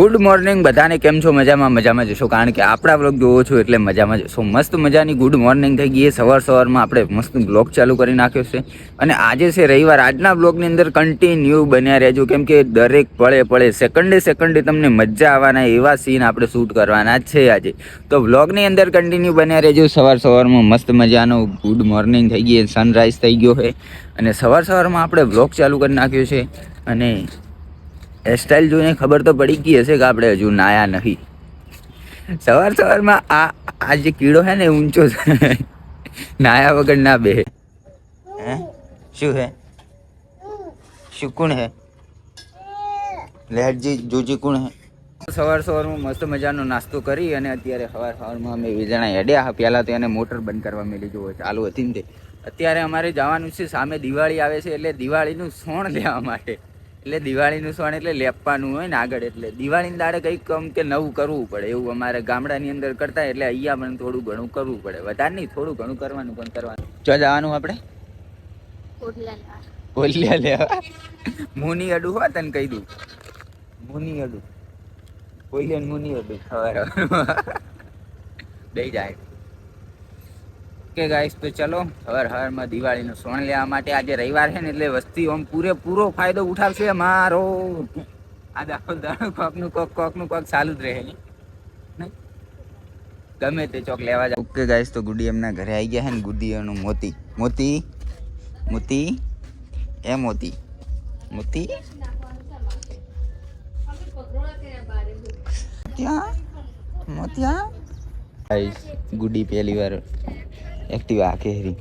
Good morning બધાને. કેમ છો? મજામાં જશો, કારણ કે આપણા બ્લોગ જોવો છો એટલે મજામાં જશો. મસ્ત મજાની ગુડ મોર્નિંગ થઈ ગઈ. સવારમાં આપણે મસ્ત બ્લોગ ચાલુ કરી નાખ્યો છે અને આજે છે રવિવાર. આજના બ્લોગની અંદર કન્ટિન્યુ બન્યા રહેજો, કેમ કે દરેક પળે સેકન્ડે તમને મજા આવવાના એવા સીન આપણે શૂટ કરવાના જ છે આજે. તો બ્લોગની અંદર કન્ટિન્યુ બન્યા રહેજો. સવારમાં મસ્ત મજાનો ગુડ મોર્નિંગ થઈ ગઈ, સનરાઈઝ થઈ ગયો છે અને સવારમાં આપણે બ્લોગ ચાલુ કરી નાખ્યો છે. અને હેરસ્ટાઈલ જોઈને ખબર તો પડી ગઈ હશે કે આપણે હજુ નાયા નહીં. સવારમાં આ જે કીડો છે ને ઊંચો છે, નાયા વગર ના બે. હે શું હે? શું કોણ હે? લેટજી જોજી કોણ હે? સવારમાં મસ્ત મજાનો નાસ્તો કરી અને અત્યારે સવારમાં અમે વીજણા હેડ્યા. પહેલાં તો એને મોટર બંધ કરવા મેલી જો ચાલુ હતી ને તે. અત્યારે અમારે જવાનું છે, સામે દિવાળી આવે છે એટલે દિવાળીનું સોણ લેવા માટે. એટલે દિવાળીનું સોણ એટલે લેપવાનું હોય ને આગળ, એટલે દિવાળીની દાડે કંઈક કે નવું કરવું પડે એવું અમારે ગામડાની અંદર કરતા, એટલે અહીંયા પણ થોડું ઘણું કરવું પડે. વધારે નહીં, થોડું ઘણું કરવાનું પણ કરવાનું. ચો જવાનું આપણે પોલિયા લેવા. મુની અડું હો, તને કહી દઉં. મુની અડું પોલિયા મુની અડું ખબર દઈ જાય. કે ગાઈસ તો ચલો હવારમાં દિવાળીનું સોણ લેવા માટે આજે રવિવાર છે ને એટલે વસ્તી આમ પૂરેપૂરો ફાયદો ઉઠાવશે મારો. આ દાખલ દાડો કોકનું કોક ચાલુ જ રહે ને, ગમે તે ચોક લેવા જાય. ઓકે ગાઈસ તો ગુડી એમના ઘરે આવી ગયા છે ને. ગુડીઓનું મોતી મોતી મોતી એ મોતી મોતી મોતિયા. ગાઈસ ગુડી પહેલી વાર एक्टिवा आके हरी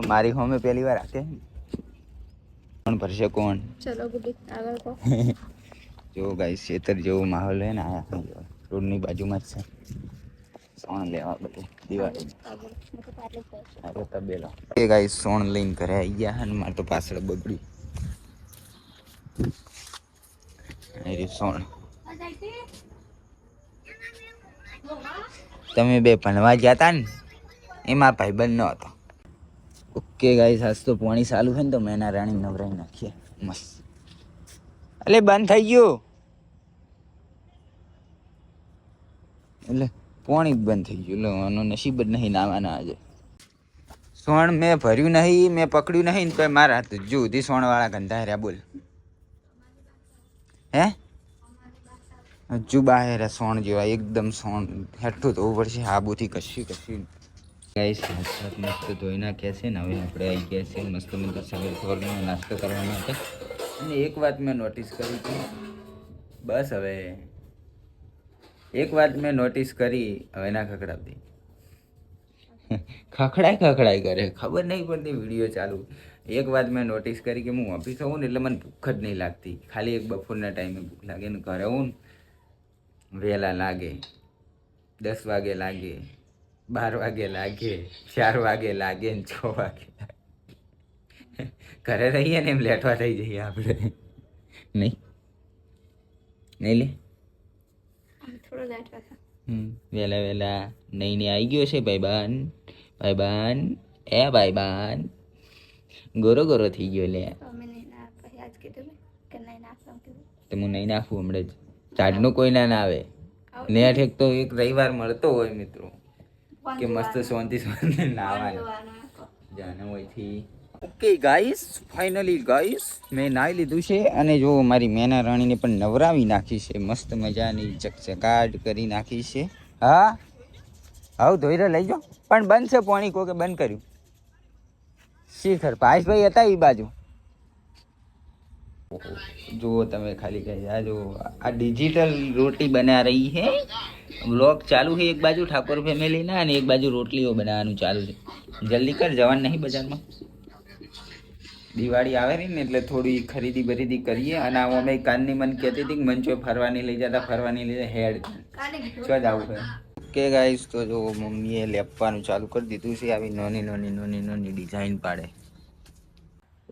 मारी हो में पहली बार आके कौन भरसे कौन. चलो गुडी આગળ કો. जो गाइस क्षेत्र જેવો માહોલ હે ને આયા રોડ ની બાજુમાં જ છે. સોણ લેવા બધું દિવાળી અરે તબેલો. એ ગાઈસ સોણ લઈને ઘરે આવી ગયા અને માર તો પાછળ બગડ્યું. એ સોણ તમે બે ભણવા ગયા હતા ને એમાં ભાઈબંધ ન હતો. ઓકે ગાઈસ આજ તો પાણી ચાલુ છે ને તો મેના રાણી નવરાઈ નાખીએ મસ્ત. એટલે બંધ થઈ ગયું એટલે પાણી બંધ થઈ ગયું. એટલે આનો નસીબ જ નહીં નાવાના આજે. સોણ મેં ભર્યું નહીં, મેં પકડ્યું નહીં તો મારા હાથ જો સુધી સોણ વાળા ગંધા રહ્યા. બોલ હે હજુ બહાર સોણ જેવા એકદમ સોણ હેઠું ધોવું પડશે આબુથી કશી. ગાઈસ હાથ મસ્ત ધોઈ નાખ્યા છે ને હવે આપણે આવી ગયા છે મસ્ત સવારનો નાસ્તો કરવા માટે. અને એક વાત મેં નોટિસ કરી હતી, બસ હવે એક વાત મેં નોટિસ કરી, હવે ના ખખડાવતી. ખખડાય કરે, ખબર નહીં પડતી વિડીયો ચાલુ. એક વાત મેં નોટિસ કરી કે હું ઓફિસ આવું ને એટલે મને ભૂખ જ નહીં લાગતી. ખાલી એક બપોરના ટાઈમે ભૂખ લાગે ને ઘરે આવું ને વહેલા લાગે, 10 વાગે લાગે, 12 વાગે લાગે, 4 વાગે લાગે ને 6 વાગે લાગે. ઘરે રહીએ ને એમ લેટવા થઈ જઈએ આપણે. નહીં લે થોડો લેટવા. વહેલા નહીં આવી ગયો છે ભાઈબાન એ ભાઈબાન ગોરો થઈ ગયો. લે તો હું નહીં નાખું હમણાં જ. ચાડનું કોઈ ના આવે નેટ એક તો એક રવિવાર મળતો હોય મિત્રો કે મસ્ત શાંતિ નાવાનું જાને હોયથી. ઓકે ગાઈસ ફાઇનલી ગાઈસ મેં નાહી લીધું છે અને જો મારી મેના રાણીને પણ નવરાવી નાખી છે. મસ્ત મજાની ચકચકાટ કરી નાખી છે. હા આવું ધોઈને લઈ જાઓ પણ બંધ છે પાણી કોકે બંધ કર્યું. શીખર પાયસભાઈ હતા એ બાજુ. જુઓ તમે ખાલી કહી આ જો આ ડિજિટલ રોટી બના રહી है. વ્લોગ ચાલુ है એક બાજુ ઠાકોર ફેમિલી ના અને એક બાજુ રોટલીઓ બનાવવાનું ચાલુ છે. જલ્દી કર જવાનું નહીં બજારમાં. દિવાળી આવે રહી ને એટલે થોડી ખરીદી બરીદી કરીએ. અને આવું અમે કાનની મન કહેતી હતી કે મંચો ફરવાની લઈ જતા હેડ છો જ આવું છે. ઓકે ગાઈસ તો જો મમ્મીએ લેપવાનું ચાલુ કરી દીધું છે. આવી નાની ડિઝાઇન પાડે.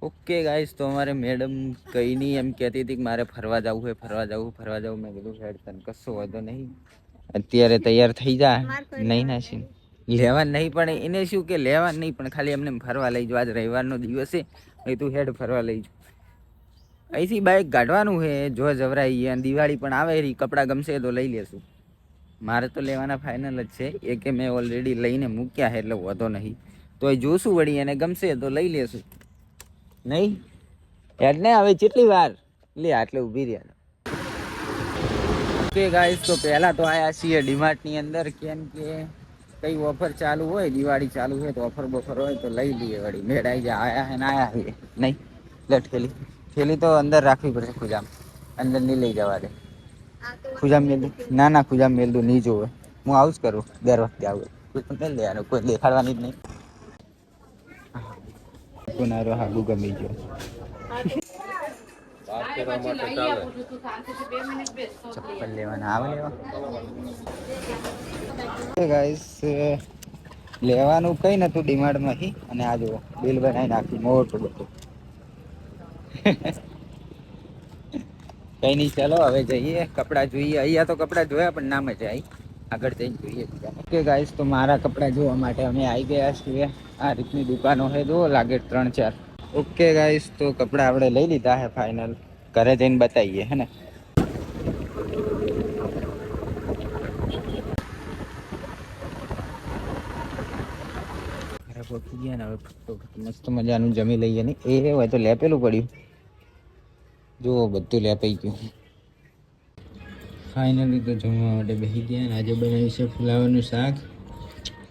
ઓકે ગાઈસ તો અમારે મેડમ કંઈ નહીં એમ કહેતી હતી કે મારે ફરવા જવું છે ફરવા જવું. મેં કીધું હેડ તને કશો વાંધો નહીં, અત્યારે તૈયાર થઈ જા. નહીં ના લેવા નહીં પણ એને શું કે લેવા નહીં પણ ખાલી એમને ફરવા લઈ જવા. આજ રવિવારનો દિવસ છે એ તું હેડ ફરવા લઈ જાઉં. અહીંથી બાઇક કાઢવાનું છે, જો જવરાઈ અને દિવાળી પણ આવે રહી, કપડાં ગમશે તો લઈ લેશું. મારે તો લેવાના ફાઇનલ જ છે, એ કે મેં ઓલરેડી લઈને મૂક્યા છે એટલે વધો નહીં, તો એ જોશું વળી એને ગમશે તો લઈ લેશું. નહીં યાર ને હવે કેટલી વાર લે આટલે ઊભી રહ્યા. ઓકે ગાઈસ, તો પહેલાં તો આયા છીએ ડીમાર્ટની અંદર, કેમ કે કઈ ઓફર ચાલુ હોય, દિવાળી ચાલુ હોય તો ઓફર બોફર હોય તો લઈ લઈએ વળી. મેળાઈ જાય આયા હે ને આયા છીએ નહીં. લે થેલી તો અંદર રાખવી પડશે, ખુજામ અંદર નહીં લઈ જવા દે. ખુજામ મેલ દઉં? ના ખુજામ મેલ દઉં, નહીં જોવે. હું આવું જ કરું દર વખતે આવું, મેલ દે યાર, કોઈ દેખાડવાની જ નહીં. કોનારો હાગુ ગમી ગયો. ચપ્પલ લેવાના આવે લેવા ગાઈસ, લેવાનું કઈ નતું ડીમાર્ટમાંથી, અને આ જુઓ બિલ બનાવી નાખ્યું મોટું બધું. કઈ નહીં, ચાલો હવે જઈએ કપડાં જોઈએ. અહીંયા તો કપડાં જોયા પણ ના મજા આવી, આગળ જઈને જોઈએ બીજા. ઓકે ગાઈસ, તો મારા કપડાં જોવા માટે અમે આવી ગયા છીએ. આ રીતની દુકાનો છે, જો લાગે 3-4. ઓકે ગાઈસ, તો કપડાં આપણે લઈ લીધા છે ફાઇનલ, ઘરે જઈને બતાવીએ હે ને. ઘરે પહોંચી ગયા ને, હવે મસ્ત મજાનું જમી લઈએ. ને એ હોય તો લેપેલું પડ્યું, જુઓ બધું લેપાઈ ગયું. ફાઇનલી તો જમવા માટે બેસી ગયા ને. આજે બનાવ્યું છે ફુલાવરનું શાક,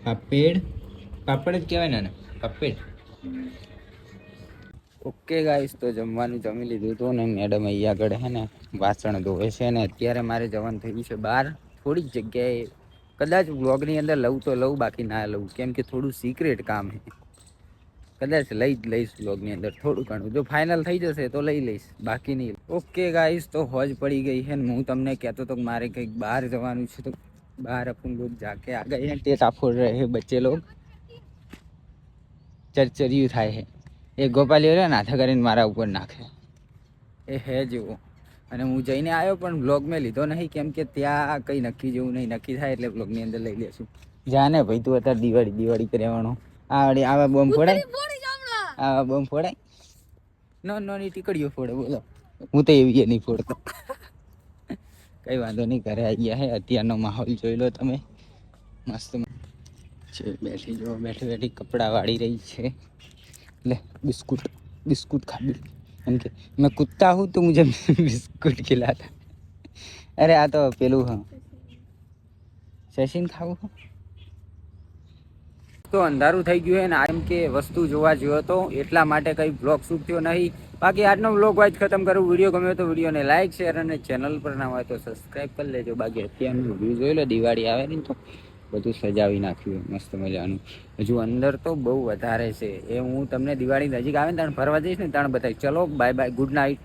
પાપડ જ કહેવાય ને, પાપડ. ઓકે ગાઈસ, તો જમવાનું જમી લીધું હતું ને મેડમ અહીંયા આગળ હે ને વાસણ ધોવે છે ને. અત્યારે મારે જવાનું થયું છે બહાર, થોડીક જગ્યાએ. કદાચ વ્લોગની અંદર લઉં તો લઉં, બાકી ના લઉં, કેમ કે થોડું સિક્રેટ કામ છે. કદાચ લઈ જ લઈશ વ્લોગની અંદર થોડું ઘણું, જો ફાઇનલ થઈ જશે તો લઈ લઈશ, બાકી નહીં. ઓકે ગાઈસ, તો હોજ પડી ગઈ છે ને. હું તમને કહેતો હતો કે મારે કંઈક બહાર જવાનું છે, તો બહાર अपन लोग जाके आ गए हैं. टेटा फोड़ रहे हैं बच्चे लोग, ચરચરિયું થાય છે. એ ગોપાલીઓ રે નાથા કરીને મારા ઉપર નાખે એ હે જેવો. અને હું જઈને આવ્યો પણ વ્લોગ મેં લીધો નહીં, કેમ કે ત્યાં કંઈ નક્કી જેવું નહીં. નક્કી થાય એટલે વ્લોગની અંદર લઈ લેશું. જાને ભાઈ, તું અત્યારે દિવાળી કરવાનો. આવા બોમ્બ ફોડાય, આવા બોમ્બ ફોડાય, નાની ટીકડીઓ ફોડે. બોલો, હું તો એવી નહીં ફોડતો. કઈ વાંધો નહીં, ઘરે આવી ગયા હે. અત્યારનો માહોલ જોઈ લો તમે, મસ્ત છે. બેઠી જો બેઠી કપડાં વાળી રહી છે. ले बिस्कुट खा भी, उनके मैं कुत्ता हूँ तो मुझे बिस्कुट खिलाता. अरे आ तो पेलू हाँ सचिन खाવું હા. તો અંધારું થઈ ગયું હે ને, એમ કે વસ્તુ જોવા ગયો હતો એટલા માટે કંઈ બ્લોગ શૂટ થયો નહીં. બાકી આજનો બ્લોગ વાઇઝ ખતમ કરું. વિડીયો ગમે તો વિડીયોને લાઇક શેર અને ચેનલ પર ના હોય તો સબસ્ક્રાઈબ કરી લેજો. બાકી અત્યારનું વ્યૂ જોઈ લો, દિવાળી આવે ને તો બધું સજાવી નાખ્યું મસ્ત મજાનું. હજુ અંદર તો બહુ વધારે છે, એ હું તમને દિવાળી નજીક આવે ને ત્યાં ફરવા જઈશ ને ત્યાં બતાવીશ. ચલો બાય બાય, ગુડ નાઇટ.